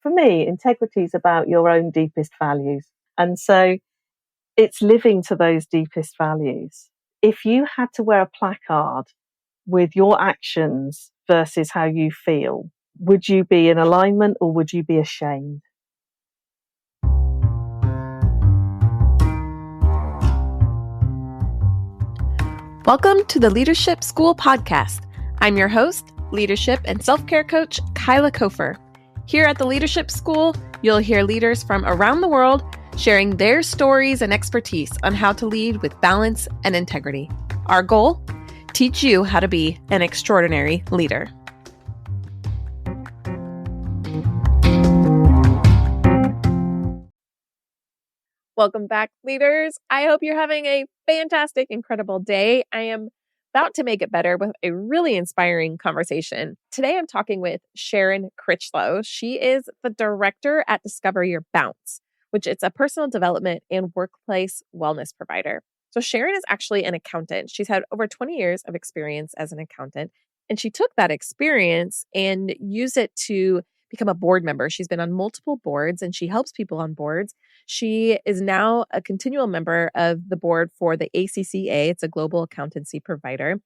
for me, integrity is about your own deepest values. And so it's living to those deepest values. If you had to wear a placard with your actions versus how you feel, would you be in alignment or would you be ashamed? Welcome to the Leadership School podcast. I'm your host, leadership and self-care coach, Kyla Kofer. Here at the Leadership School, you'll hear leaders from around the world sharing their stories and expertise on how to lead with balance and integrity. Our goal? Teach you how to be an extraordinary leader. Welcome back, leaders. I hope you're having a fantastic, incredible day. I am about to make it better with a really inspiring conversation. Today, I'm talking with Sharon Critchlow. She is the director at Discover Your Bounce, which is a personal development and workplace wellness provider. So Sharon is actually an accountant. She's had over 20 years of experience as an accountant, and she took that experience and used it to become a board member. She's been on multiple boards and she helps people on boards. She is now a continual member of the board for the ACCA. It's a global accountancy provider.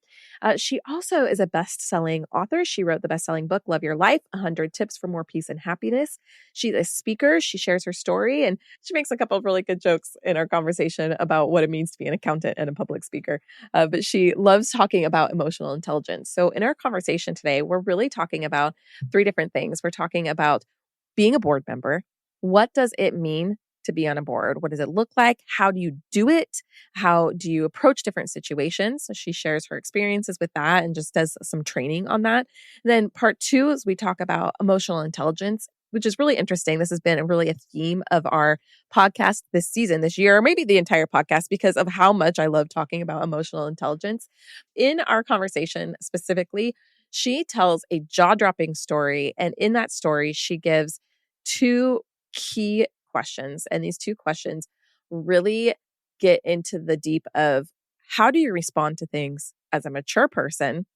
She also is a best-selling author. She wrote the best-selling book, Love Your Life, 100 Tips for More Peace and Happiness. She's a speaker. She shares her story and she makes a couple of really good jokes in our conversation about what it means to be an accountant and a public speaker. But she loves talking about emotional intelligence. So in our conversation today, we're really talking about three different things. We're talking about being a board member. What does it mean to be on a board? What does it look like? How do you do it? How do you approach different situations? So she shares her experiences with that and just does some training on that. Then part two is we talk about emotional intelligence, which is really interesting. This has been a theme of our podcast this season, this year, or maybe the entire podcast because of how much I love talking about emotional intelligence. In our conversation specifically, she tells a jaw-dropping story. And in that story, she gives two key questions. And these two questions really get into the deep of how do you respond to things as a mature person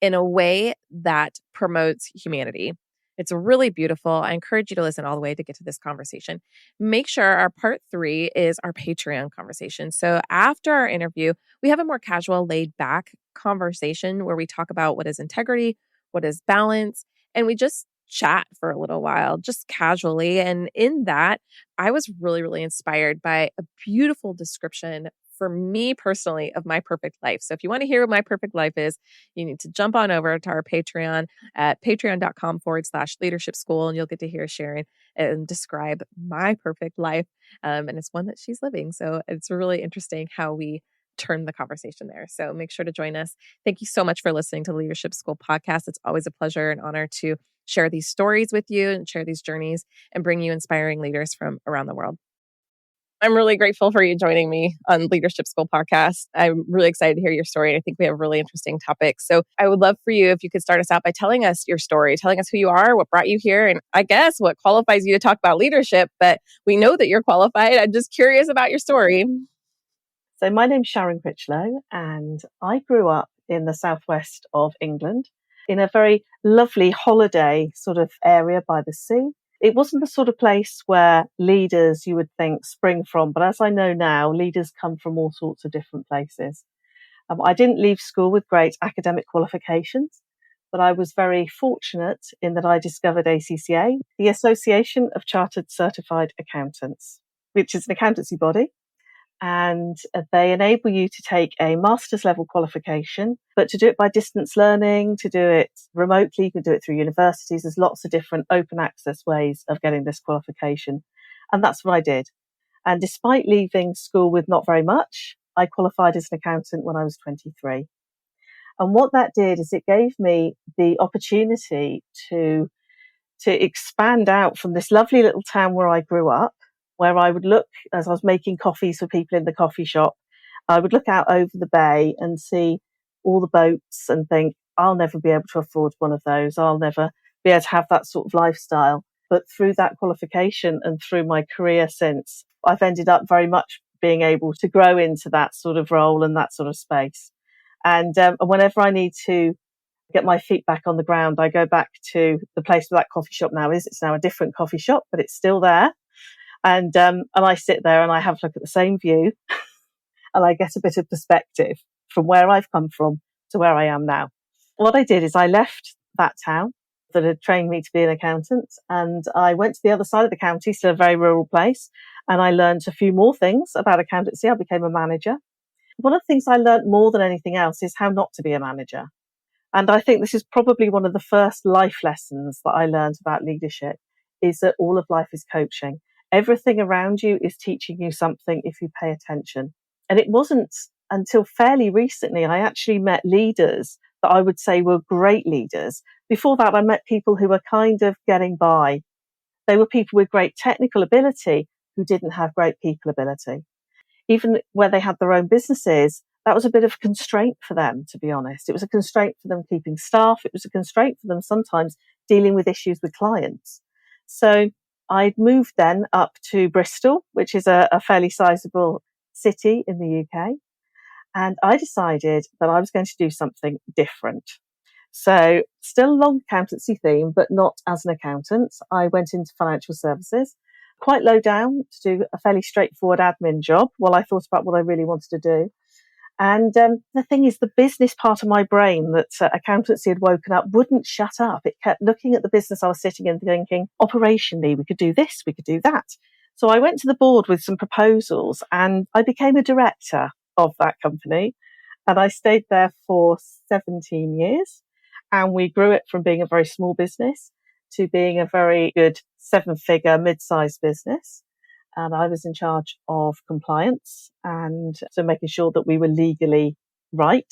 in a way that promotes humanity. It's really beautiful. I encourage you to listen all the way to get to this conversation. Make sure our part 3 is our Patreon conversation. So after our interview, we have a more casual, laid back conversation where we talk about what is integrity, what is balance, and we just chat for a little while, just casually. And in that, I was really, really inspired by a beautiful description for me personally of my perfect life. So if you want to hear what my perfect life is, you need to jump on over to our Patreon at patreon.com/leadership school, and you'll get to hear Sharon and describe my perfect life. And it's one that she's living. So it's really interesting how we turn the conversation there. So make sure to join us. Thank you so much for listening to the Leadership School podcast. It's always a pleasure and honor to share these stories with you and share these journeys and bring you inspiring leaders from around the world. I'm really grateful for you joining me on Leadership School podcast. I'm really excited to hear your story. I think we have really interesting topics. So I would love for you if you could start us out by telling us your story, telling us who you are, what brought you here, and I guess what qualifies you to talk about leadership. But we know that you're qualified. I'm just curious about your story. So my name's Sharon Critchlow, and I grew up in the southwest of England in a very lovely holiday sort of area by the sea. It wasn't the sort of place where leaders you would think spring from, but as I know now, leaders come from all sorts of different places. I didn't leave school with great academic qualifications, but I was very fortunate in that I discovered ACCA, the Association of Chartered Certified Accountants, which is an accountancy body. And they enable you to take a master's level qualification, but to do it by distance learning, to do it remotely, you can do it through universities. There's lots of different open access ways of getting this qualification. And that's what I did. And despite leaving school with not very much, I qualified as an accountant when I was 23. And what that did is it gave me the opportunity to expand out from this lovely little town where I grew up, where I would look, as I was making coffees for people in the coffee shop, I would look out over the bay and see all the boats and think, I'll never be able to afford one of those. I'll never be able to have that sort of lifestyle. But through that qualification and through my career since, I've ended up very much being able to grow into that sort of role and that sort of space. And whenever I need to get my feet back on the ground, I go back to the place where that coffee shop now is. It's now a different coffee shop, but it's still there. And I sit there and I have a look at the same view and I get a bit of perspective from where I've come from to where I am now. What I did is I left that town that had trained me to be an accountant, and I went to the other side of the county, still a very rural place, and I learned a few more things about accountancy. I became a manager. One of the things I learned more than anything else is how not to be a manager. And I think this is probably one of the first life lessons that I learned about leadership, is that all of life is coaching. Everything around you is teaching you something if you pay attention. And it wasn't until fairly recently I actually met leaders that I would say were great leaders. Before that, I met people who were kind of getting by. They were people with great technical ability who didn't have great people ability. Even where they had their own businesses, that was a bit of a constraint for them, to be honest. It was a constraint for them keeping staff. It was a constraint for them sometimes dealing with issues with clients. So I'd moved then up to Bristol, which is a fairly sizable city in the UK. And I decided that I was going to do something different. So still a long accountancy theme, but not as an accountant. I went into financial services, quite low down, to do a fairly straightforward admin job while I thought about what I really wanted to do. And the thing is, the business part of my brain that accountancy had woken up wouldn't shut up. It kept looking at the business I was sitting in thinking, operationally, we could do this, we could do that. So I went to the board with some proposals and I became a director of that company. And I stayed there for 17 years. And we grew it from being a very small business to being a very good 7-figure mid-sized business. And I was in charge of compliance and so making sure that we were legally right.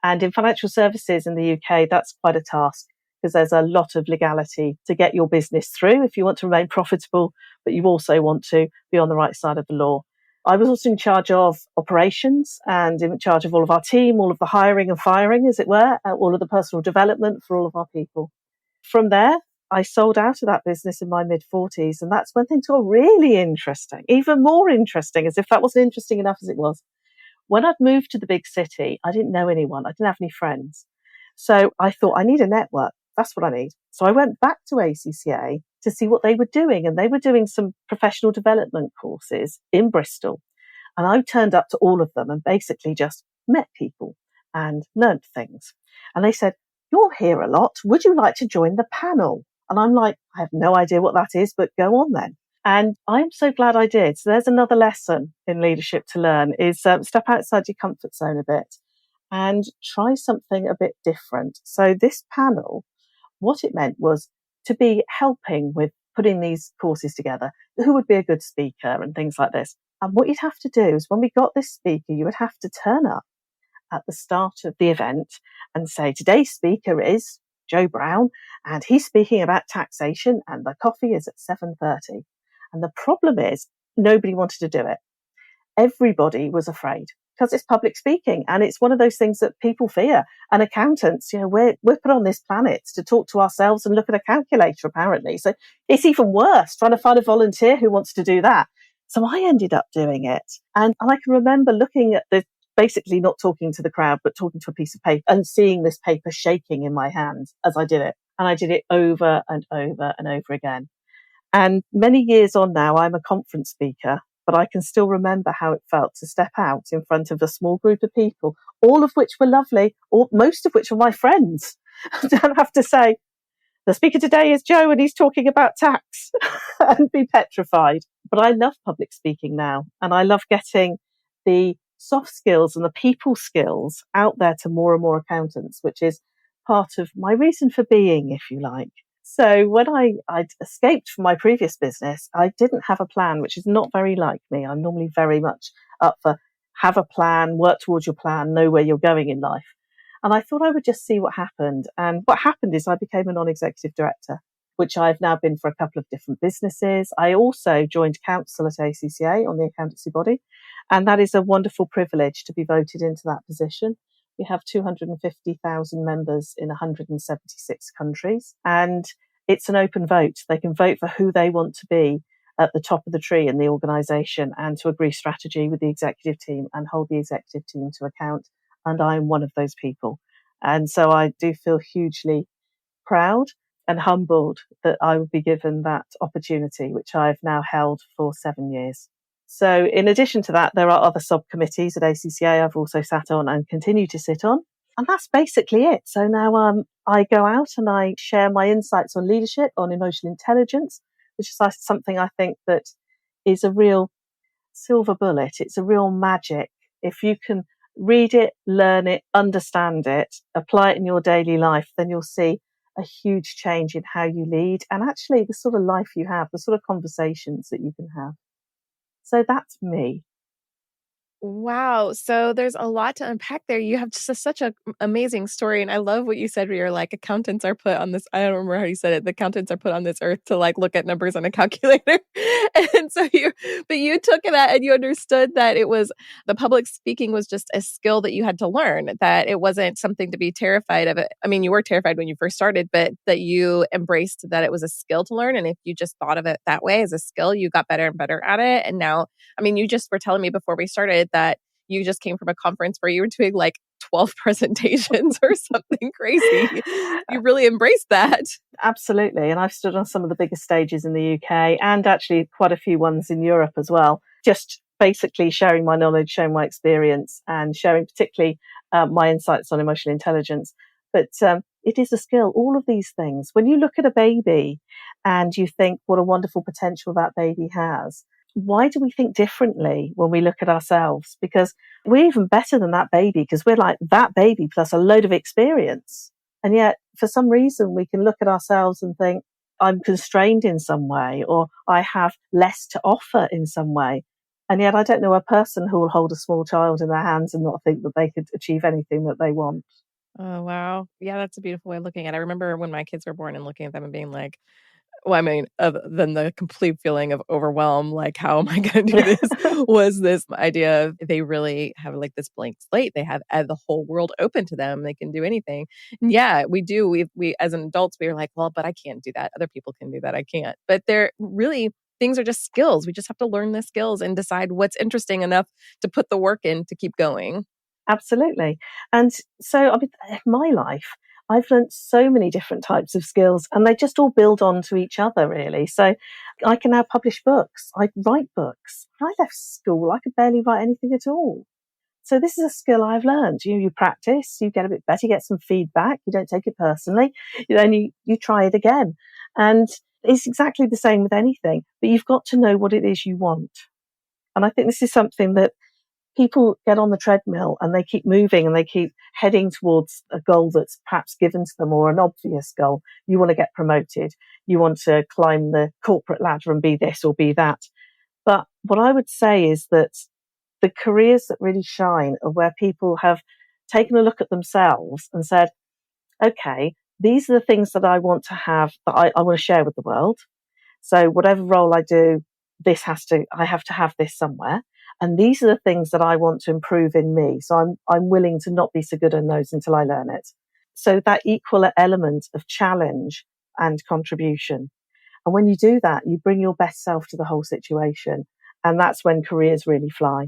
And in financial services in the UK, that's quite a task because there's a lot of legality to get your business through if you want to remain profitable, but you also want to be on the right side of the law. I was also in charge of operations and in charge of all of our team, all of the hiring and firing, as it were, all of the personal development for all of our people. From there, I sold out of that business in my mid-40s, and that's when things got really interesting, even more interesting, as if that wasn't interesting enough as it was. When I'd moved to the big city, I didn't know anyone. I didn't have any friends. So I thought, I need a network. That's what I need. So I went back to ACCA to see what they were doing, and they were doing some professional development courses in Bristol. And I turned up to all of them and basically just met people and learnt things. And they said, "You're here a lot. Would you like to join the panel?" And I'm like, I have no idea what that is, but go on then. And I'm so glad I did. So there's another lesson in leadership to learn is step outside your comfort zone a bit and try something a bit different. So this panel, what it meant was to be helping with putting these courses together. Who would be a good speaker and things like this. And what you'd have to do is when we got this speaker, you would have to turn up at the start of the event and say, today's speaker is Joe Brown, and he's speaking about taxation, and the coffee is at 7:30. And the problem is, nobody wanted to do it. Everybody was afraid because it's public speaking, and it's one of those things that people fear. And accountants, we're put on this planet to talk to ourselves and look at a calculator, apparently. So it's even worse trying to find a volunteer who wants to do that. So I ended up doing it. And I can remember looking at basically not talking to the crowd, but talking to a piece of paper and seeing this paper shaking in my hands as I did it. And I did it over and over and over again. And many years on now, I'm a conference speaker, but I can still remember how it felt to step out in front of a small group of people, all of which were lovely, or most of which were my friends. And have to say, the speaker today is Joe and he's talking about tax and be petrified. But I love public speaking now, and I love getting the soft skills and the people skills out there to more and more accountants, which is part of my reason for being, if you like. So when I'd escaped from my previous business, I didn't have a plan, which is not very like me. I'm normally very much up for have a plan, work towards your plan, know where you're going in life. And I thought I would just see what happened. And what happened is I became a non-executive director, which I've now been for a couple of different businesses. I also joined council at ACCA on the accountancy body. And that is a wonderful privilege to be voted into that position. We have 250,000 members in 176 countries. And it's an open vote. They can vote for who they want to be at the top of the tree in the organisation and to agree strategy with the executive team and hold the executive team to account. And I'm one of those people. And so I do feel hugely proud and humbled that I would be given that opportunity, which I've now held for 7 years. So in addition to that, there are other subcommittees at ACCA I've also sat on and continue to sit on. And that's basically it. So now I go out and I share my insights on leadership, on emotional intelligence, which is something I think that is a real silver bullet. It's a real magic. If you can read it, learn it, understand it, apply it in your daily life, then you'll see a huge change in how you lead and actually the sort of life you have, the sort of conversations that you can have. So that's me. Wow. So there's a lot to unpack there. You have just such an amazing story. And I love what you said where you're like, accountants are put on this. I don't remember how you said it. The accountants are put on this earth to like look at numbers on a calculator. And so but you took that and you understood that it was the public speaking was just a skill that you had to learn, that it wasn't something to be terrified of. I mean, you were terrified when you first started, but that you embraced that it was a skill to learn. And if you just thought of it that way as a skill, you got better and better at it. And now, I mean, you just were telling me before we started that you just came from a conference where you were doing like 12 presentations or something crazy. You really embraced that. Absolutely. And I've stood on some of the biggest stages in the UK and actually quite a few ones in Europe as well. Just basically sharing my knowledge, sharing my experience and sharing particularly my insights on emotional intelligence. But it is a skill, all of these things. When you look at a baby and you think what a wonderful potential that baby has, why do we think differently when we look at ourselves? Because we're even better than that baby because we're like that baby plus a load of experience. And yet, for some reason, we can look at ourselves and think, I'm constrained in some way, or I have less to offer in some way. And yet, I don't know a person who will hold a small child in their hands and not think that they could achieve anything that they want. Oh, wow. Yeah, that's a beautiful way of looking at it. I remember when my kids were born and looking at them and being like, well, I mean, other than the complete feeling of overwhelm, like, how am I going to do this? Was this idea of they really have like this blank slate. They have the whole world open to them. They can do anything. And yeah, we do. We as an adults, we are like, well, but I can't do that. Other people can do that. I can't. But they're really, things are just skills. We just have to learn the skills and decide what's interesting enough to put the work in to keep going. Absolutely. And so, I mean, my life, I've learned so many different types of skills and they just all build on to each other, really. So I can now publish books. I write books. When I left school, I could barely write anything at all. So this is a skill I've learned. You practice, you get a bit better, you get some feedback, you don't take it personally, then you try it again. And it's exactly the same with anything, but you've got to know what it is you want. And I think this is something that people get on the treadmill and they keep moving and they keep heading towards a goal that's perhaps given to them or an obvious goal. You want to get promoted. You want to climb the corporate ladder and be this or be that. But what I would say is that the careers that really shine are where people have taken a look at themselves and said, okay, these are the things that I want to have, that I want to share with the world. So whatever role I do, I have to have this somewhere. And these are the things that I want to improve in me. So I'm willing to not be so good in those until I learn it. So that equal element of challenge and contribution. And when you do that, you bring your best self to the whole situation. And that's when careers really fly.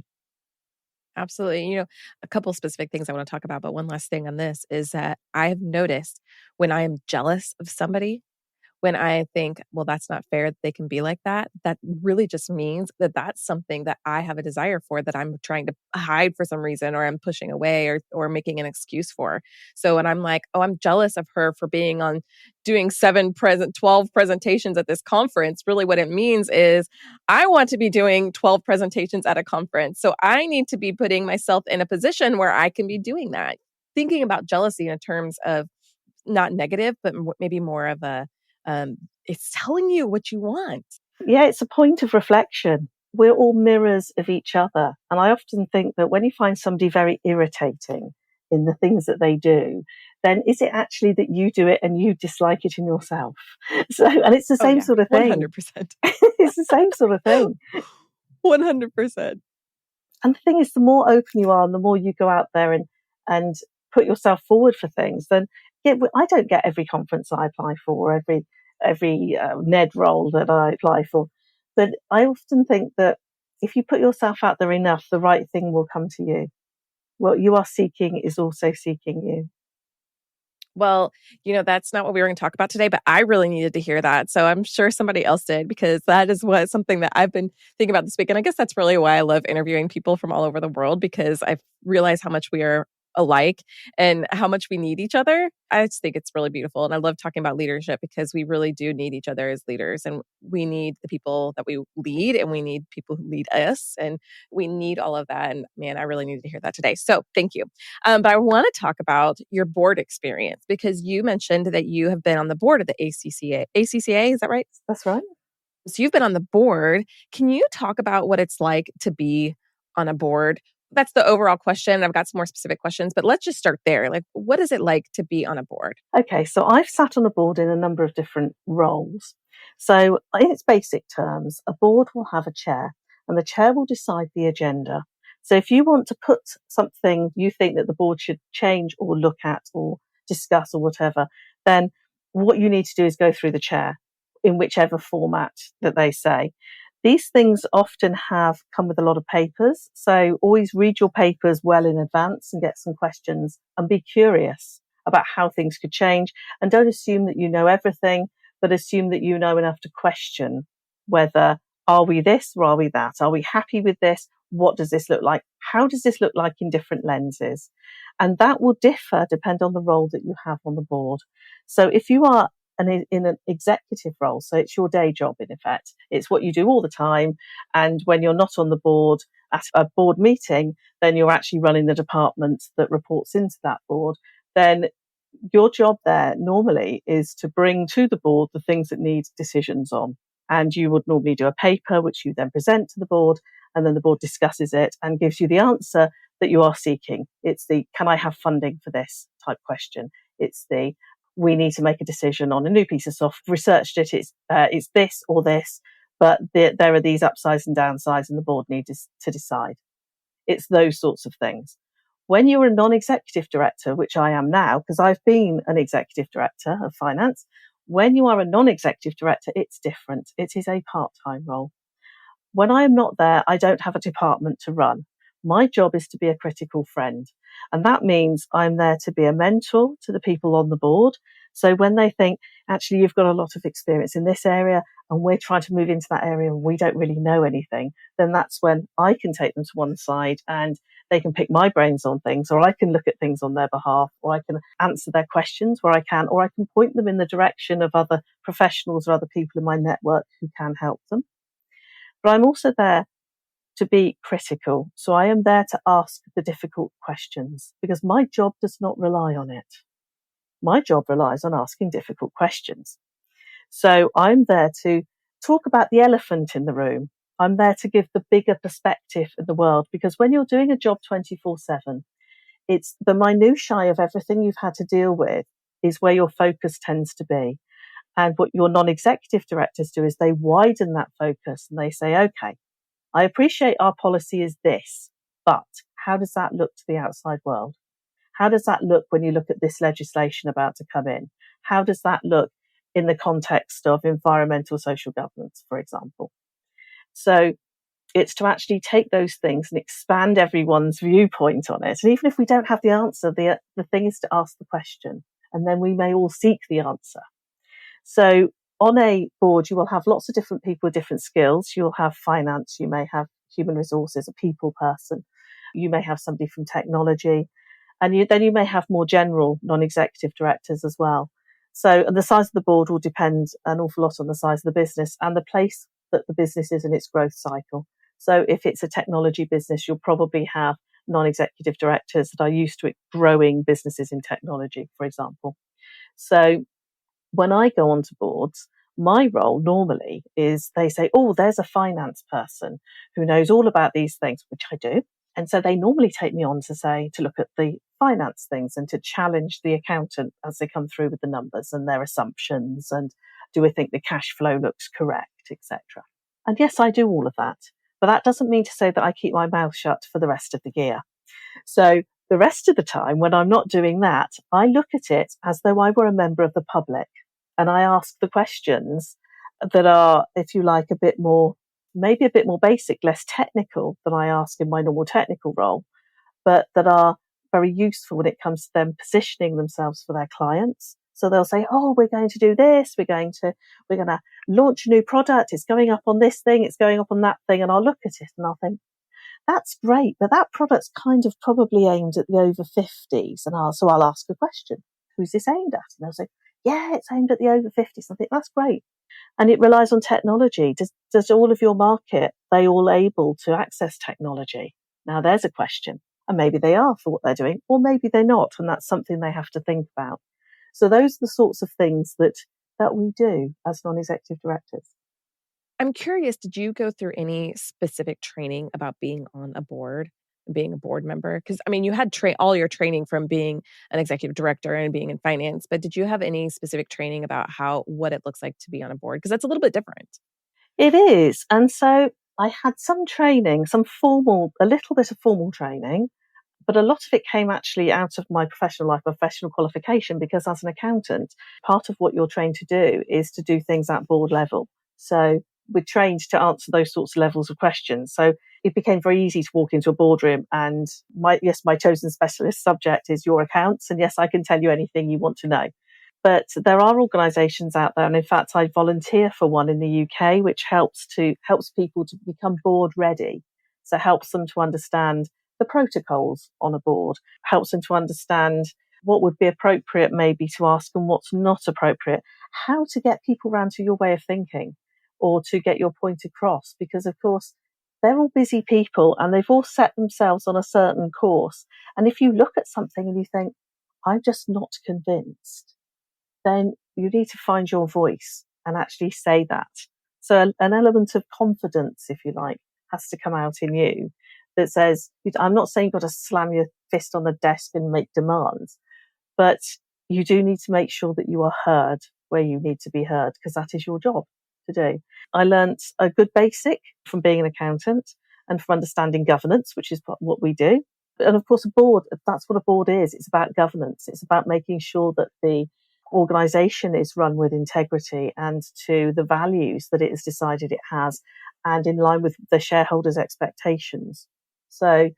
Absolutely. A couple specific things I want to talk about, but one last thing on this is that I have noticed when I am jealous of somebody, when I think, well, that's not fair that they can be like that, that really just means that that's something that I have a desire for that I'm trying to hide for some reason, or I'm pushing away or making an excuse for. So when I'm like, oh, I'm jealous of her for being on doing 12 presentations at this conference, really what it means is I want to be doing 12 presentations at a conference. So I need to be putting myself in a position where I can be doing that. Thinking about jealousy in terms of not negative, but maybe more of it's telling you what you want. Yeah, it's a point of reflection. We're all mirrors of each other. And I often think that when you find somebody very irritating in the things that they do, then is it actually that you do it and you dislike it in yourself? So, and it's the Oh same yeah, sort of thing. 100%. It's the same sort of thing. 100%. And the thing is, the more open you are and the more you go out there and put yourself forward for things, then yeah, I don't get every conference I apply for, every NED role that I apply for. But I often think that if you put yourself out there enough, the right thing will come to you. What you are seeking is also seeking you. Well, that's not what we were going to talk about today, but I really needed to hear that. So I'm sure somebody else did, because that is something that I've been thinking about this week. And I guess that's really why I love interviewing people from all over the world, because I've realized how much we are alike and how much we need each other. I just think it's really beautiful. And I love talking about leadership, because we really do need each other as leaders. And we need the people that we lead, and we need people who lead us. And we need all of that. And man, I really needed to hear that today. So thank you. But I want to talk about your board experience, because you mentioned that you have been on the board of the ACCA. ACCA, is that right? That's right. So you've been on the board. Can you talk about what it's like to be on a board? That's the overall question. I've got some more specific questions, but let's just start there. Like, what is it like to be on a board? Okay, so I've sat on a board in a number of different roles. So in its basic terms, a board will have a chair, and the chair will decide the agenda. So if you want to put something you think that the board should change or look at or discuss or whatever, then what you need to do is go through the chair in whichever format that they say. These things often come with a lot of papers. So always read your papers well in advance and get some questions and be curious about how things could change. And don't assume that you know everything, but assume that you know enough to question whether, are we this or are we that? Are we happy with this? What does this look like? How does this look like in different lenses? And that will differ depend on the role that you have on the board. So if you are in an executive role, so it's your day job in effect, it's what you do all the time. And when you're not on the board at a board meeting, then you're actually running the department that reports into that board. Then your job there normally is to bring to the board the things that need decisions on. And you would normally do a paper, which you then present to the board, and then the board discusses it and gives you the answer that you are seeking. It's the, can I have funding for this type question? It's the, we need to make a decision on a new piece of software, researched it, it's this or this, but there are these upsides and downsides, and the board needs to decide. It's those sorts of things. When you're a non-executive director, which I am now, because I've been an executive director of finance, when you are a non-executive director, it's different. It is a part-time role. When I am not there, I don't have a department to run. My job is to be a critical friend. And that means I'm there to be a mentor to the people on the board. So when they think, actually, you've got a lot of experience in this area and we're trying to move into that area and we don't really know anything, then that's when I can take them to one side and they can pick my brains on things, or I can look at things on their behalf, or I can answer their questions where I can, or I can point them in the direction of other professionals or other people in my network who can help them. But I'm also there to be critical. So I am there to ask the difficult questions, because my job does not rely on it. My job relies on asking difficult questions. So I'm there to talk about the elephant in the room. I'm there to give the bigger perspective of the world, because when you're doing a job 24/7, it's the minutiae of everything you've had to deal with is where your focus tends to be. And what your non-executive directors do is they widen that focus and they say, okay, I appreciate our policy is this, but how does that look to the outside world? How does that look when you look at this legislation about to come in? How does that look in the context of environmental social governance, for example? So it's to actually take those things and expand everyone's viewpoint on it. And even if we don't have the answer, the thing is to ask the question, and then we may all seek the answer. So on a board, you will have lots of different people with different skills. You'll have finance, you may have human resources, a people person, you may have somebody from technology, and then you may have more general non-executive directors as well. So, and the size of the board will depend an awful lot on the size of the business and the place that the business is in its growth cycle. So if it's a technology business, you'll probably have non-executive directors that are used to it growing businesses in technology, for example. So when I go onto boards, my role normally is they say, oh, there's a finance person who knows all about these things, which I do. And so they normally take me on to look at the finance things and to challenge the accountant as they come through with the numbers and their assumptions. And do we think the cash flow looks correct, etc. And yes, I do all of that. But that doesn't mean to say that I keep my mouth shut for the rest of the year. So the rest of the time, when I'm not doing that, I look at it as though I were a member of the public. And I ask the questions that are, if you like, maybe a bit more basic, less technical than I ask in my normal technical role, but that are very useful when it comes to them positioning themselves for their clients. So they'll say, oh, we're going to do this. We're going to launch a new product. It's going up on this thing. It's going up on that thing. And I'll look at it and I'll think, that's great, but that product's kind of probably aimed at the over 50s. So I'll ask a question. Who's this aimed at? And they'll say, yeah, it's aimed at the over 50s. I think that's great. And it relies on technology. Does all of your market, they all able to access technology? Now there's a question. And maybe they are for what they're doing, or maybe they're not. And that's something they have to think about. So those are the sorts of things that we do as non-executive directors. I'm curious, did you go through any specific training about being on a board and being a board member? Because, I mean, you had all your training from being an executive director and being in finance, but did you have any specific training about what it looks like to be on a board? Because that's a little bit different. It is. And so I had some training, a little bit of formal training, but a lot of it came actually out of my professional life, professional qualification, because as an accountant, part of what you're trained to do is to do things at board level. So we're trained to answer those sorts of levels of questions. So it became very easy to walk into a boardroom and my chosen specialist subject is your accounts. And yes, I can tell you anything you want to know. But there are organisations out there, and in fact, I volunteer for one in the UK, which helps people to become board ready. So helps them to understand the protocols on a board, helps them to understand what would be appropriate maybe to ask and what's not appropriate, how to get people round to your way of thinking or to get your point across, because of course they're all busy people and they've all set themselves on a certain course. And if you look at something and you think, I'm just not convinced, then you need to find your voice and actually say that. So an element of confidence, if you like, has to come out in you that says, I'm not saying you've got to slam your fist on the desk and make demands, but you do need to make sure that you are heard where you need to be heard, because that is your job to do. I learnt a good basic from being an accountant and from understanding governance, which is what we do. And of course, a board, that's what a board is. It's about governance. It's about making sure that the organisation is run with integrity and to the values that it has decided it has and in line with the shareholders' expectations. So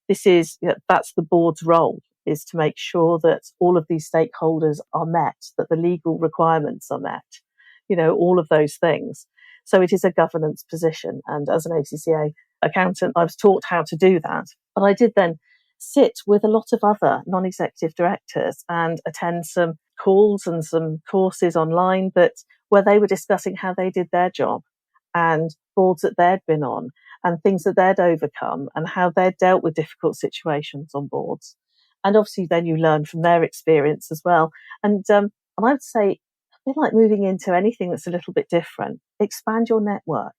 that's the board's role, is to make sure that all of these stakeholders are met, that the legal requirements are met, all of those things. So it is a governance position. And as an ACCA accountant, I was taught how to do that. But I did then sit with a lot of other non-executive directors and attend some calls and some courses online where they were discussing how they did their job and boards that they'd been on and things that they'd overcome and how they'd dealt with difficult situations on boards. And obviously then you learn from their experience as well. And I would say, a bit like moving into anything that's a little bit different, expand your network.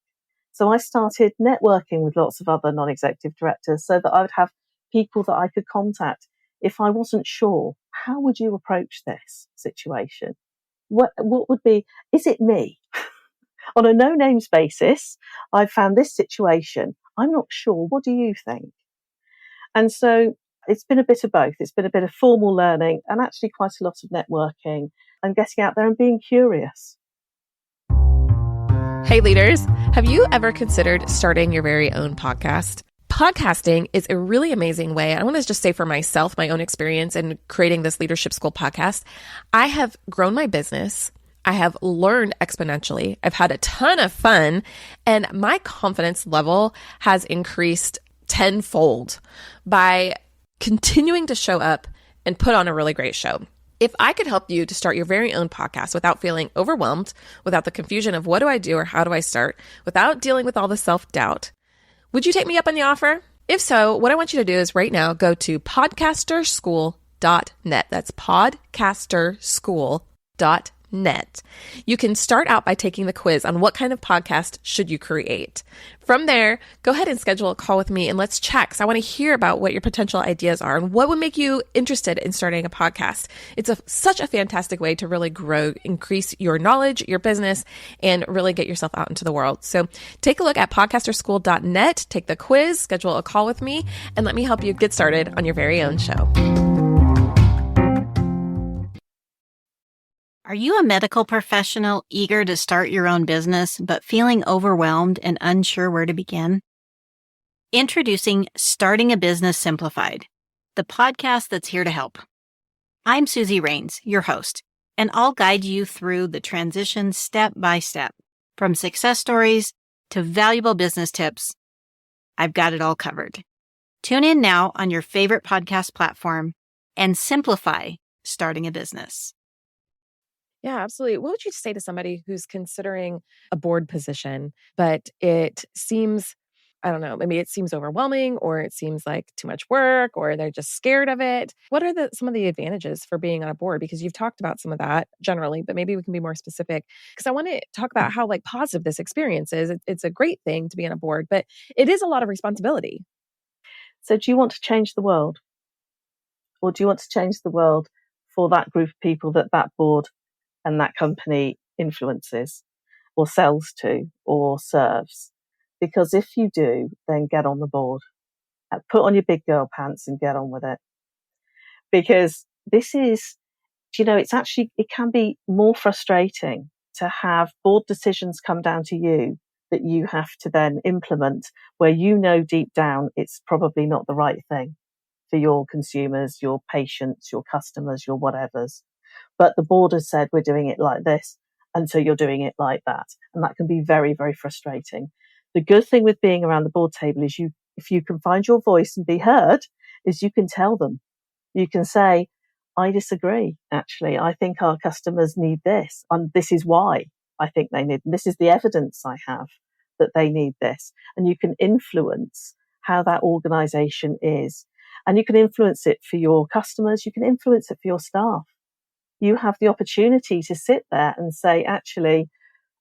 So I started networking with lots of other non-executive directors so that I would have people that I could contact if I wasn't sure, how would you approach this situation? What would be, is it me? On a no names basis, I've found this situation. I'm not sure. What do you think? And so it's been a bit of both. It's been a bit of formal learning and actually quite a lot of networking and getting out there and being curious. Hey leaders, have you ever considered starting your very own podcast? Podcasting is a really amazing way. I want to just say for myself, my own experience in creating this Leadership School podcast, I have grown my business. I have learned exponentially. I've had a ton of fun, and my confidence level has increased tenfold by continuing to show up and put on a really great show. If I could help you to start your very own podcast without feeling overwhelmed, without the confusion of what do I do or how do I start, without dealing with all the self-doubt, would you take me up on the offer? If so, what I want you to do is right now go to podcasterschool.net. That's podcasterschool.net. You can start out by taking the quiz on what kind of podcast should you create. From there, go ahead and schedule a call with me and let's chat, because I want to hear about what your potential ideas are and what would make you interested in starting a podcast. It's such a fantastic way to really grow, increase your knowledge, your business, and really get yourself out into the world. So take a look at podcasterschool.net, take the quiz, schedule a call with me, and let me help you get started on your very own show. Are you a medical professional eager to start your own business, but feeling overwhelmed and unsure where to begin? Introducing Starting a Business Simplified. the podcast that's here to help. I'm Susie Rains, your host, and I'll guide you through the transition step by step, from success stories to valuable business tips. I've got it all covered. Tune in now on your favorite podcast platform and simplify starting a business. Yeah, absolutely. What would you say to somebody who's considering a board position, but it seems, I don't know, maybe it seems overwhelming or it seems like too much work or they're just scared of it? What are some of the advantages for being on a board? Because you've talked about some of that generally, but maybe we can be more specific because I want to talk about how positive this experience is. It's a great thing to be on a board, but it is a lot of responsibility. So do you want to change the world? Or do you want to change the world for that group of people that board and that company influences or sells to or serves? Because if you do, then get on the board. Put on your big girl pants and get on with it. Because this is, it can be more frustrating to have board decisions come down to you that you have to then implement, where deep down it's probably not the right thing for your consumers, your patients, your customers, your whatevers. But the board has said, we're doing it like this. And so you're doing it like that. And that can be very, very frustrating. The good thing with being around the board table is if you can find your voice and be heard, is you can tell them. You can say, I disagree, actually. I think our customers need this. And this is why I think they need, this is the evidence I have that they need this. And you can influence how that organization is. And you can influence it for your customers. You can influence it for your staff. You have the opportunity to sit there and say, actually,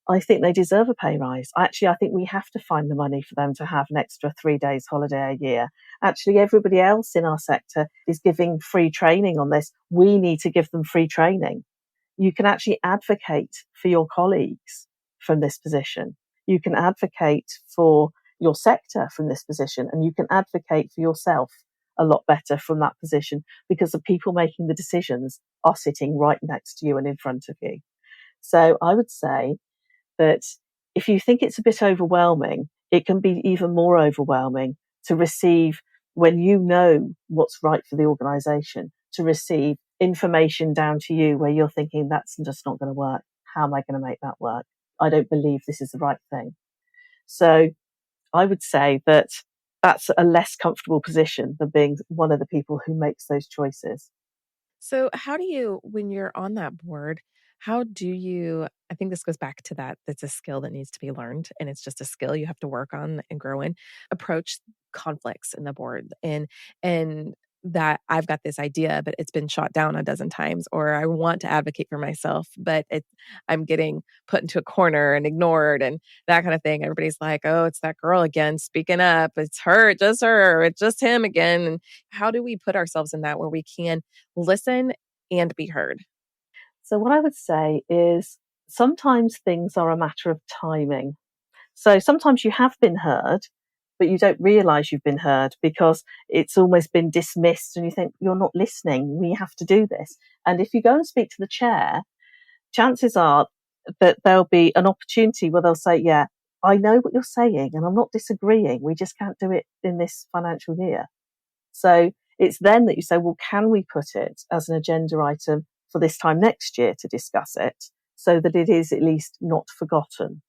I think they deserve a pay rise. Actually, I think we have to find the money for them to have an extra 3 days holiday a year. Actually, everybody else in our sector is giving free training on this. We need to give them free training. You can actually advocate for your colleagues from this position. You can advocate for your sector from this position, and you can advocate for yourself a lot better from that position because the people making the decisions are sitting right next to you and in front of you. So I would say that if you think it's a bit overwhelming, it can be even more overwhelming to receive, when you know what's right for the organisation, to receive information down to you where you're thinking, that's just not going to work. How am I going to make that work? I don't believe this is the right thing. So I would say that that's a less comfortable position than being one of the people who makes those choices. So, how do you, when you're on that board, how do you, I think this goes back to that, that's a skill that needs to be learned and it's just a skill you have to work on and grow in, approach conflicts in the board and that I've got this idea, but it's been shot down a dozen times, or I want to advocate for myself, but I'm getting put into a corner and ignored and that kind of thing. Everybody's like, oh, it's that girl again speaking up. It's her, it's just him again. And how do we put ourselves in that where we can listen and be heard? So what I would say is sometimes things are a matter of timing. So sometimes you have been heard, but you don't realize you've been heard because it's almost been dismissed and you think, you're not listening. We have to do this. And if you go and speak to the chair, chances are that there'll be an opportunity where they'll say, yeah, I know what you're saying and I'm not disagreeing. We just can't do it in this financial year. So it's then that you say, well, can we put it as an agenda item for this time next year to discuss it so that it is at least not forgotten?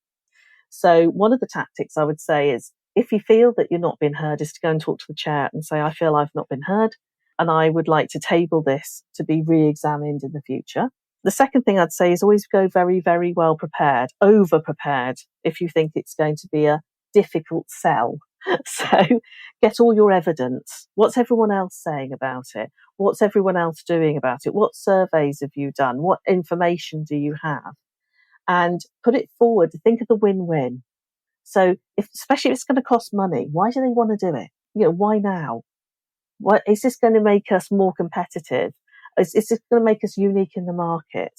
So one of the tactics I would say is, if you feel that you're not being heard, is to go and talk to the chair and say, I feel I've not been heard and I would like to table this to be re-examined in the future. The second thing I'd say is always go very, very well prepared, over prepared if you think it's going to be a difficult sell. So get all your evidence. What's everyone else saying about it? What's everyone else doing about it? What surveys have you done? What information do you have? And put it forward. Think of the win-win. So especially if it's going to cost money, why do they want to do it? Why now? What is this going to make us more competitive? Is this going to make us unique in the market?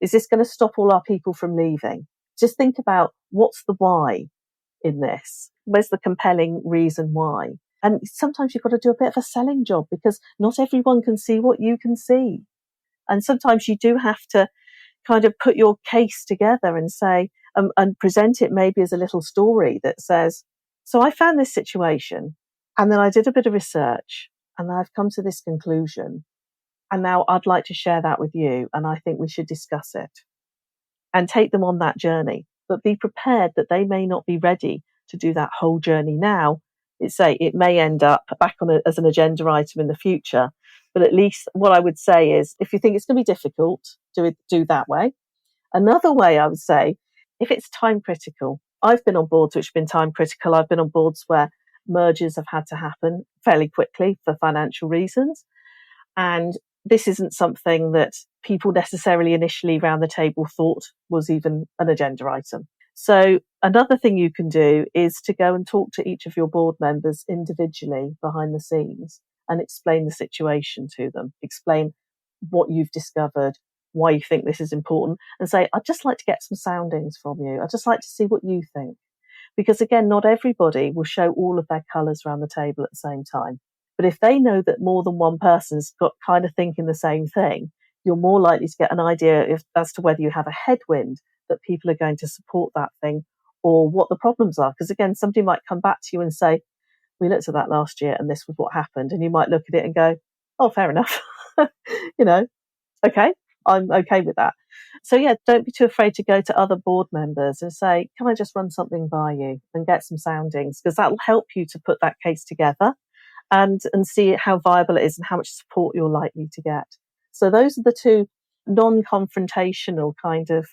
Is this going to stop all our people from leaving? Just think about what's the why in this? Where's the compelling reason why? And sometimes you've got to do a bit of a selling job because not everyone can see what you can see. And sometimes you do have to kind of put your case together and say, and present it maybe as a little story that says, so I found this situation and then I did a bit of research and I've come to this conclusion. And now I'd like to share that with you. And I think we should discuss it and take them on that journey, but be prepared that they may not be ready to do that whole journey now. It may end up back on as an agenda item in the future. But at least what I would say is, if you think it's going to be difficult, do that way. Another way I would say, if it's time critical, I've been on boards which have been time critical. I've been on boards where mergers have had to happen fairly quickly for financial reasons. And this isn't something that people necessarily initially around the table thought was even an agenda item. So another thing you can do is to go and talk to each of your board members individually behind the scenes and explain the situation to them, explain what you've discovered, why you think this is important, and say, I'd just like to get some soundings from you. I'd just like to see what you think. Because again, not everybody will show all of their colours around the table at the same time. But if they know that more than one person's got kind of thinking the same thing, you're more likely to get an idea as to whether you have a headwind that people are going to support that thing or what the problems are. Because again, somebody might come back to you and say, we looked at that last year and this was what happened. And you might look at it and go, oh, fair enough. Okay, I'm okay with that. So yeah, don't be too afraid to go to other board members and say, can I just run something by you and get some soundings? Because that will help you to put that case together and see how viable it is and how much support you're likely to get. So those are the two non-confrontational kind of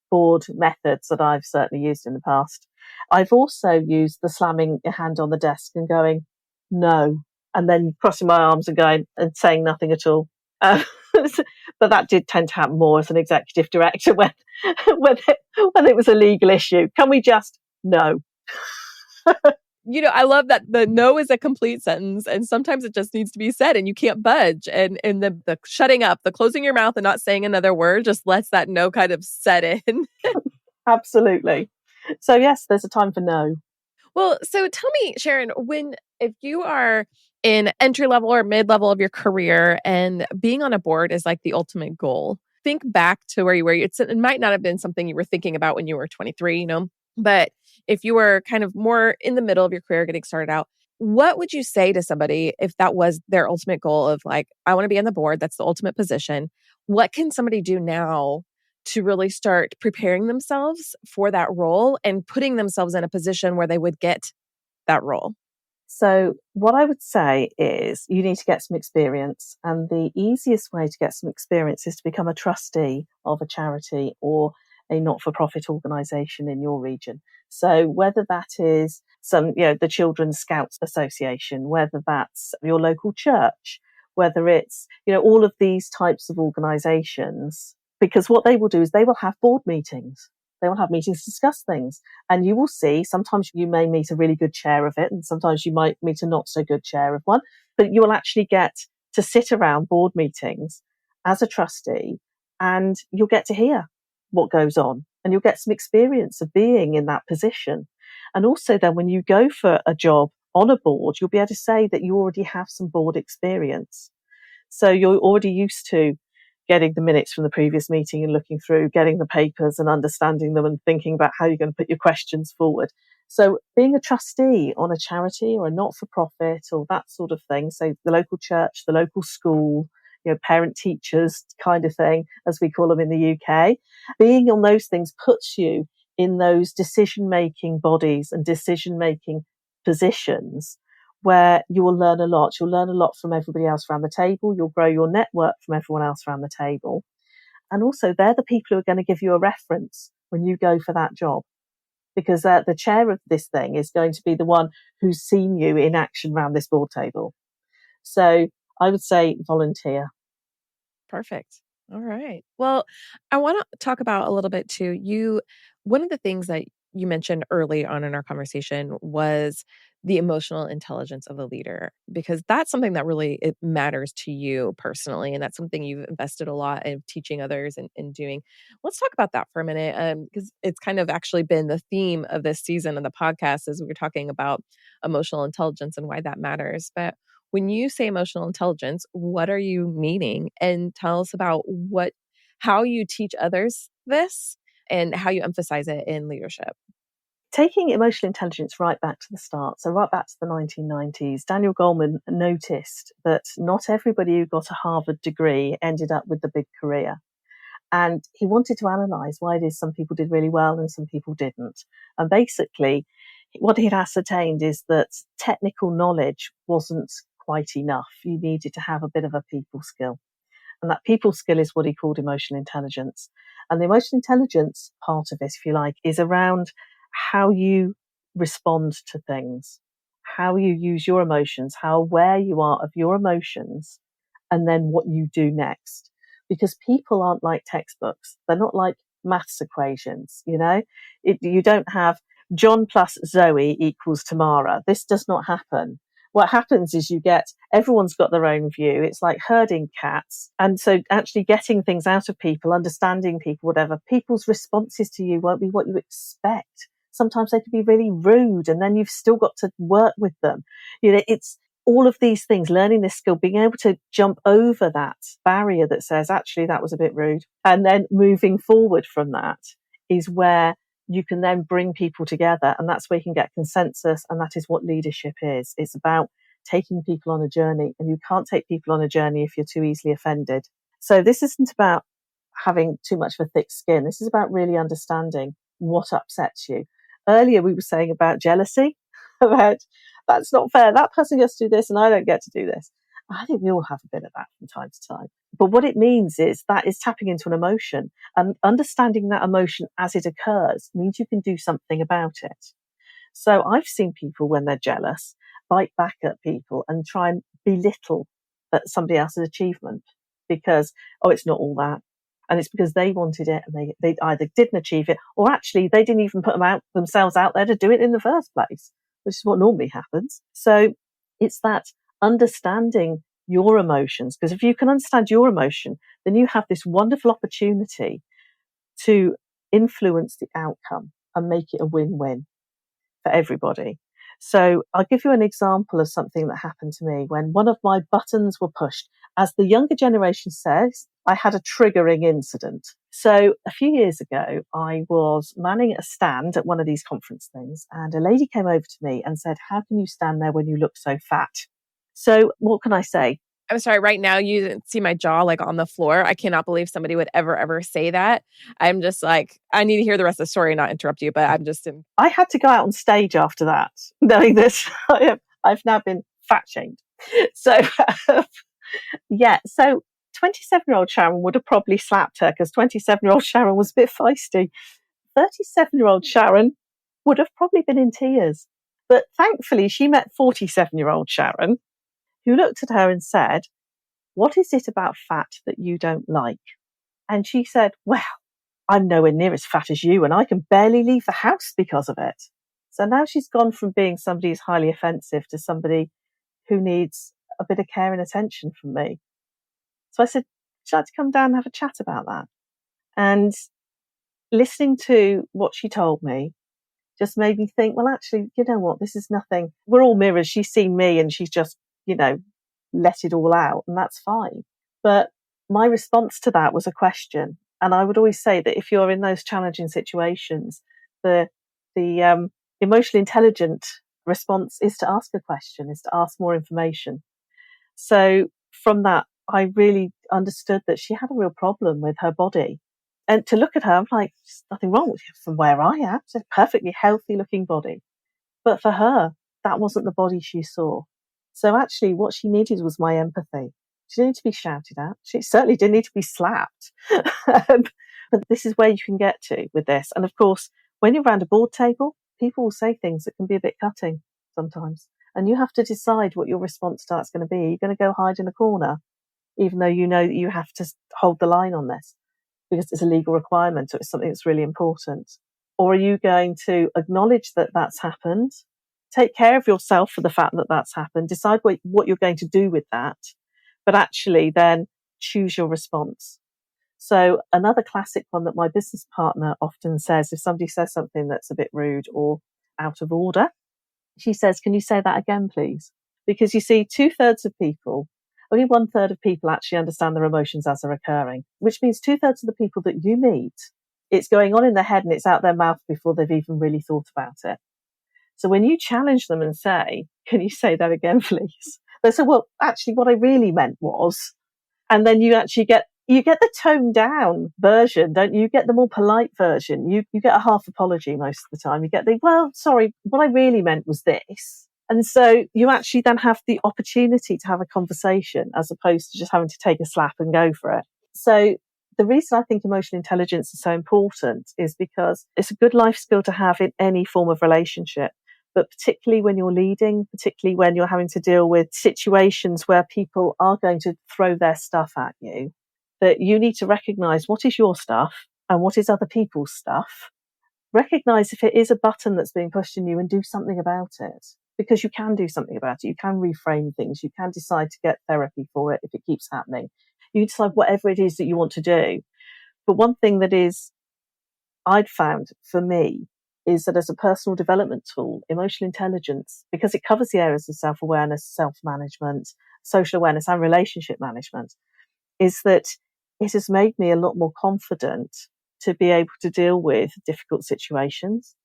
board methods that I've certainly used in the past. I've also used the slamming your hand on the desk and going, no, and then crossing my arms and going and saying nothing at all. But that did tend to happen more as an executive director when it was a legal issue. Can we just no? I love that the no is a complete sentence, and sometimes it just needs to be said and you can't budge. And the shutting up, the closing your mouth and not saying another word just lets that no kind of set in. Absolutely. So yes, there's a time for no. Well, so tell me, Sharon, if you are in entry level or mid level of your career and being on a board is like the ultimate goal, think back to where you were. It might not have been something you were thinking about when you were 23, but if you were kind of more in the middle of your career getting started out, what would you say to somebody if that was their ultimate goal of like, I want to be on the board, that's the ultimate position. What can somebody do now to really start preparing themselves for that role and putting themselves in a position where they would get that role? So what I would say is you need to get some experience. And the easiest way to get some experience is to become a trustee of a charity or a not-for-profit organisation in your region. So whether that is the Children's Scouts Association, whether that's your local church, whether it's, all of these types of organisations, because what they will do is they will have board meetings. They will have meetings to discuss things. And you will see, sometimes you may meet a really good chair of it, and sometimes you might meet a not so good chair of one, but you will actually get to sit around board meetings as a trustee and you'll get to hear what goes on and you'll get some experience of being in that position. And also then when you go for a job on a board, you'll be able to say that you already have some board experience. So you're already used to getting the minutes from the previous meeting and looking through, getting the papers and understanding them and thinking about how you're going to put your questions forward. So being a trustee on a charity or a not-for-profit or that sort of thing, so the local church, the local school, parent teachers kind of thing, as we call them in the UK, being on those things puts you in those decision-making bodies and decision-making positions where you will learn a lot. You'll learn a lot from everybody else around the table. You'll grow your network from everyone else around the table. And also they're the people who are going to give you a reference when you go for that job, because the chair of this thing is going to be the one who's seen you in action around this board table. So I would say volunteer. Perfect. All right. Well, I want to talk about a little bit too. One of the things that you mentioned early on in our conversation was the emotional intelligence of a leader, because that's something that really it matters to you personally. And that's something you've invested a lot in teaching others and doing. Let's talk about that for a minute, because it's kind of actually been the theme of this season of the podcast as we were talking about emotional intelligence and why that matters. But when you say emotional intelligence, what are you meaning? And tell us about how you teach others this and how you emphasize it in leadership. taking emotional intelligence right back to the start, so right back to the 1990s, Daniel Goleman noticed that not everybody who got a Harvard degree ended up with the big career. And he wanted to analyse why it is some people did really well and some people didn't. And basically, what he'd ascertained is that technical knowledge wasn't quite enough. You needed to have a bit of a people skill. And that people skill is what he called emotional intelligence. And the emotional intelligence part of it, if you like, is around how you respond to things, how you use your emotions, how aware you are of your emotions, and then what you do next. Because people aren't like textbooks. They're not like maths equations, you know? You don't have John plus Zoe equals Tamara. This does not happen. What happens is everyone's got their own view. It's like herding cats. And so actually getting things out of people, understanding people, whatever, people's responses to you won't be what you expect. Sometimes they can be really rude, and then you've still got to work with them. You know, it's all of these things, learning this skill, being able to jump over that barrier that says, actually, that was a bit rude. And then moving forward from that is where you can then bring people together, and that's where you can get consensus. And that is what leadership is. It's about taking people on a journey, and you can't take people on a journey if you're too easily offended. So this isn't about having too much of a thick skin. This is about really understanding what upsets you. Earlier, we were saying about jealousy, about that's not fair. That person gets to do this and I don't get to do this. I think we all have a bit of that from time to time. But what it means is that is tapping into an emotion, and understanding that emotion as it occurs means you can do something about it. So I've seen people, when they're jealous, bite back at people and try and belittle somebody else's achievement because, oh, it's not all that. And it's because they wanted it and they either didn't achieve it, or actually they didn't even put themselves out there to do it in the first place, which is what normally happens. So it's that understanding your emotions, because if you can understand your emotion, then you have this wonderful opportunity to influence the outcome and make it a win-win for everybody. So I'll give you an example of something that happened to me when one of my buttons were pushed. As the younger generation says, I had a triggering incident. So a few years ago, I was manning a stand at one of these conference things, and a lady came over to me and said, "How can you stand there when you look so fat?" So what can I say? I'm sorry, right now you didn't see my jaw like on the floor. I cannot believe somebody would ever say that. I'm just like, I need to hear the rest of the story and not interrupt you, but I'm just in. I had to go out on stage after that, knowing this. I've now been fat shamed. So, yeah, so 27-year-old Sharon would have probably slapped her because 27-year-old Sharon was a bit feisty. 37-year-old Sharon would have probably been in tears. But thankfully, she met 47-year-old Sharon, who looked at her and said, "What is it about fat that you don't like?" And she said, "Well, I'm nowhere near as fat as you, and I can barely leave the house because of it." So now she's gone from being somebody who's highly offensive to somebody who needs a bit of care and attention from me. So I said, "Would you like to come down and have a chat about that?" And listening to what she told me just made me think, well, actually, you know what? This is nothing. We're all mirrors. She's seen me and she's just, let it all out, and that's fine. But my response to that was a question. And I would always say that if you're in those challenging situations, the emotionally intelligent response is to ask a question, is to ask more information. So from that, I really understood that she had a real problem with her body. And to look at her, I'm like, there's nothing wrong with her from where I am. She's a perfectly healthy looking body. But for her, that wasn't the body she saw. So actually what she needed was my empathy. She didn't need to be shouted at. She certainly didn't need to be slapped. But this is where you can get to with this. And of course, when you're around a board table, people will say things that can be a bit cutting sometimes. And you have to decide what your response to that's going to be. You're going to go hide in a corner, even though you know that you have to hold the line on this because it's a legal requirement or it's something that's really important. Or are you going to acknowledge that that's happened, take care of yourself for the fact that that's happened, decide what you're going to do with that, but actually then choose your response? So another classic one that my business partner often says, if somebody says something that's a bit rude or out of order, she says, "Can you say that again, please?" Because you see, 2/3 of people, only 1/3 of people actually understand their emotions as they're occurring, which means 2/3 of the people that you meet It's going on in their head and it's out their mouth before they've even really thought about it. So when you challenge them and say, can you say that again, please? They say, well, actually, what I really meant was, and then you actually get the toned down version, don't you? You get the more polite version. You get a half apology most of the time. You get the, well, sorry, what I really meant was this. And so you actually then have the opportunity to have a conversation as opposed to just having to take a slap and go for it. So the reason I think emotional intelligence is so important is because it's a good life skill to have in any form of relationship, but particularly when you're leading, particularly when you're having to deal with situations where people are going to throw their stuff at you, that you need to recognize what is your stuff and what is other people's stuff. Recognize if it is a button that's being pushed in you and do something about it, because you can do something about it. You can reframe things. You can decide to get therapy for it if it keeps happening. You decide whatever it is that you want to do. But one thing that is I'd found for me is that as a personal development tool, emotional intelligence, because it covers the areas of self-awareness, self-management, social awareness and relationship management, is that it has made me a lot more confident to be able to deal with difficult situations,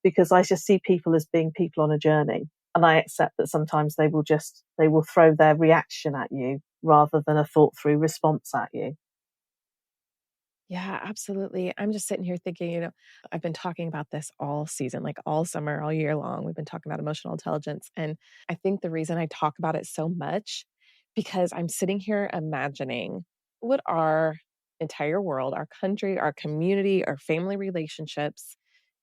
because I just see people as being people on a journey. And I accept that sometimes they will throw their reaction at you rather than a thought through response at you. Yeah, absolutely. I'm just sitting here thinking, I've been talking about this all season, like all summer, all year long. We've been talking about emotional intelligence. And I think the reason I talk about it so much, because I'm sitting here imagining what our entire world, our country, our community, our family relationships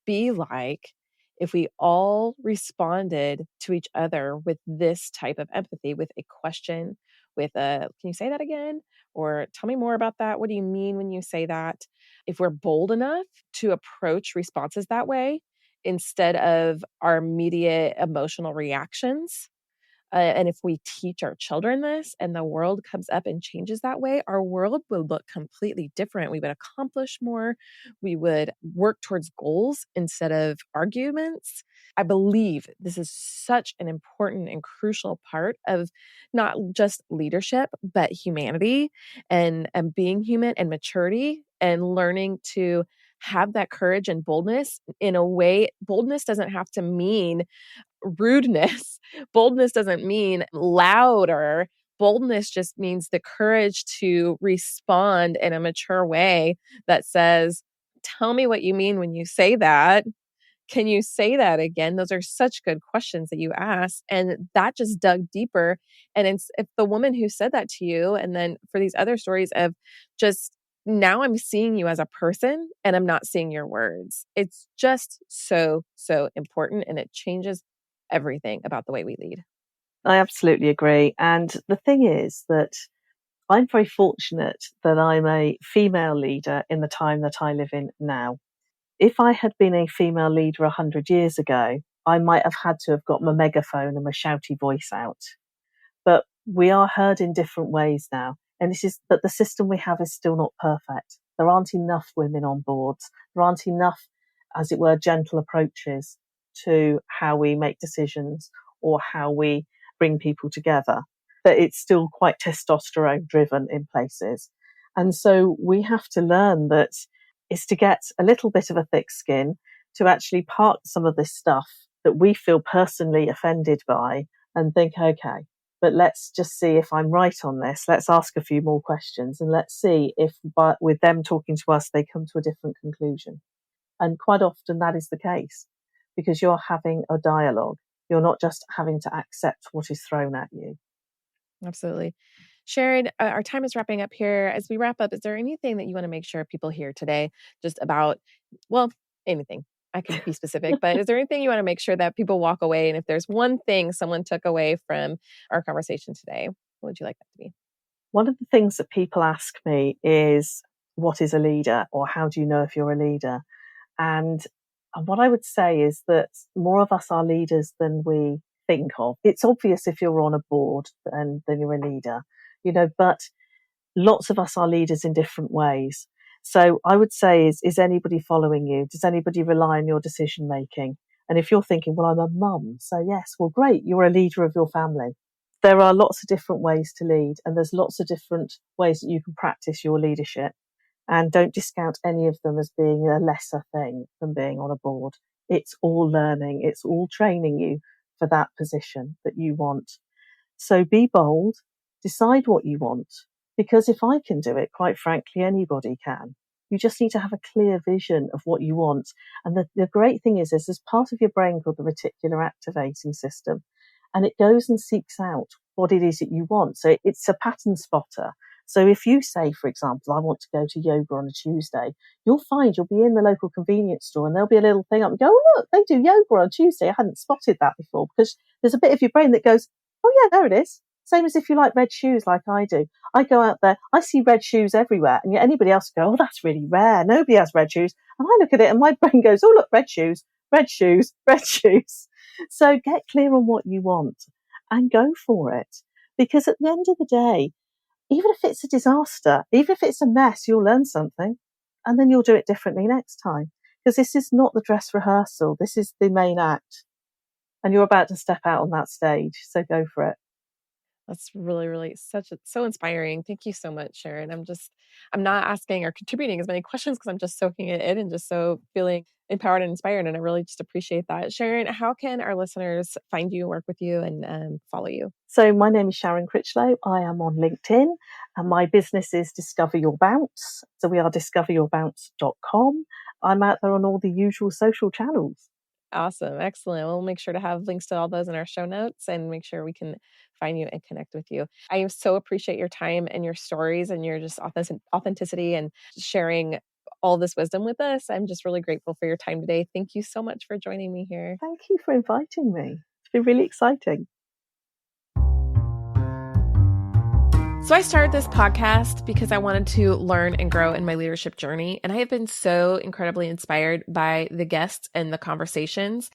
be like if we all responded to each other with this type of empathy, with a question, with a, can you say that again? Or tell me more about that. What do you mean when you say that? If we're bold enough to approach responses that way instead of our immediate emotional reactions, and if we teach our children this and the world comes up and changes that way, our world would look completely different. We would accomplish more. We would work towards goals instead of arguments. I believe this is such an important and crucial part of not just leadership, but humanity and being human and maturity and learning to have that courage and boldness in a way. Boldness doesn't have to mean rudeness. Boldness doesn't mean louder. Boldness just means the courage to respond in a mature way that says, tell me what you mean when you say that. Can you say that again? Those are such good questions that you ask. And that just dug deeper. And if the woman who said that to you, and then for these other stories of just now I'm seeing you as a person and I'm not seeing your words. It's just so, so important. And it changes everything about the way we lead. I absolutely agree. And the thing is that I'm very fortunate that I'm a female leader in the time that I live in now. If I had been a female leader 100 years ago, I might have had to have got my megaphone and my shouty voice out. But we are heard in different ways now. But the system we have is still not perfect. There aren't enough women on boards. There aren't enough, as it were, gentle approaches to how we make decisions or how we bring people together. But it's still quite testosterone driven in places. And so we have to learn that it's to get a little bit of a thick skin to actually park some of this stuff that we feel personally offended by and think, okay, but let's just see if I'm right on this. Let's ask a few more questions and let's see if with them talking to us, they come to a different conclusion. And quite often that is the case because you're having a dialogue. You're not just having to accept what is thrown at you. Absolutely. Sharon, our time is wrapping up here. As we wrap up, is there anything that you want to make sure people hear today just about, well, anything? I can be specific, but is there anything you want to make sure that people walk away? And if there's one thing someone took away from our conversation today, what would you like that to be? One of the things that people ask me is, what is a leader, or how do you know if you're a leader? And what I would say is that more of us are leaders than we think of. It's obvious if you're on a board and then you're a leader, but lots of us are leaders in different ways. So I would say, is anybody following you? Does anybody rely on your decision making? And if you're thinking, well, I'm a mum, so yes, well, great, you're a leader of your family. There are lots of different ways to lead, and there's lots of different ways that you can practice your leadership. And don't discount any of them as being a lesser thing than being on a board. It's all learning. It's all training you for that position that you want. So be bold, decide what you want, because if I can do it, quite frankly, anybody can. You just need to have a clear vision of what you want. And the great thing is there's part of your brain called the reticular activating system, and it goes and seeks out what it is that you want. So it's a pattern spotter. So if you say, for example, I want to go to yoga on a Tuesday, you'll find you'll be in the local convenience store and there'll be a little thing up and go, oh, look, they do yoga on Tuesday. I hadn't spotted that before, because there's a bit of your brain that goes, oh yeah, there it is. Same as if you like red shoes like I do. I go out there, I see red shoes everywhere, and yet anybody else go, oh, that's really rare. Nobody has red shoes. And I look at it and my brain goes, oh, look, red shoes, red shoes, red shoes. So get clear on what you want and go for it. Because at the end of the day, even if it's a disaster, even if it's a mess, you'll learn something and then you'll do it differently next time. Because this is not the dress rehearsal. This is the main act. And you're about to step out on that stage. So go for it. That's really, really so inspiring. Thank you so much, Sharon. I'm not asking or contributing as many questions because I'm just soaking it in and just so feeling empowered and inspired. And I really just appreciate that. Sharon, how can our listeners find you, work with you, and follow you? So my name is Sharon Critchlow. I am on LinkedIn and my business is Discover Your Bounce. So we are discoveryourbounce.com. I'm out there on all the usual social channels. Awesome. Excellent. We'll make sure to have links to all those in our show notes and make sure we can find you and connect with you. I so appreciate your time and your stories and your just authenticity and sharing all this wisdom with us. I'm just really grateful for your time today. Thank you so much for joining me here. Thank you for inviting me. It's been really exciting. So I started this podcast because I wanted to learn and grow in my leadership journey. And I have been so incredibly inspired by the guests and the conversations.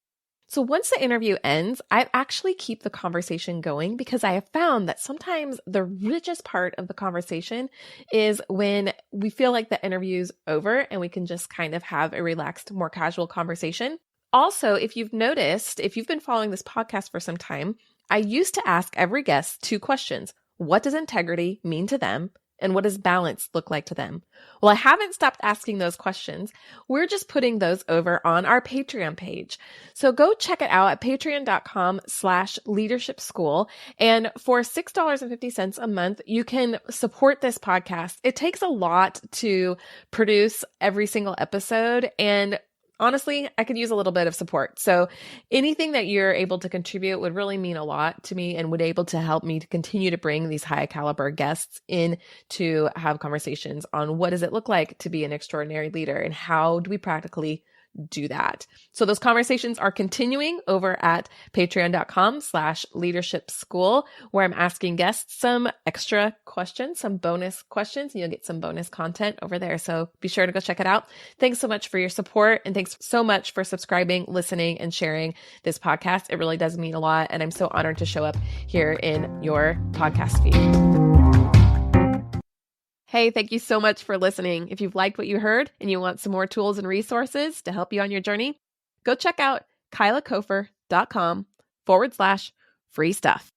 So once the interview ends, I actually keep the conversation going because I have found that sometimes the richest part of the conversation is when we feel like the interview's over and we can just kind of have a relaxed, more casual conversation. Also, if you've noticed, if you've been following this podcast for some time, I used to ask every guest 2 questions. What does integrity mean to them? And what does balance look like to them? Well, I haven't stopped asking those questions. We're just putting those over on our Patreon page. So go check it out at patreon.com/leadershipschool. And for $6.50 a month, you can support this podcast. It takes a lot to produce every single episode, and honestly, I could use a little bit of support. So anything that you're able to contribute would really mean a lot to me and would able to help me to continue to bring these high caliber guests in to have conversations on what does it look like to be an extraordinary leader and how do we practically do that. So those conversations are continuing over at patreon.com/leadershipschool, where I'm asking guests some extra questions, some bonus questions, and you'll get some bonus content over there. So be sure to go check it out. Thanks so much for your support. And thanks so much for subscribing, listening, and sharing this podcast. It really does mean a lot. And I'm so honored to show up here in your podcast feed. Hey, thank you so much for listening. If you've liked what you heard and you want some more tools and resources to help you on your journey, go check out kylakofer.com/free stuff.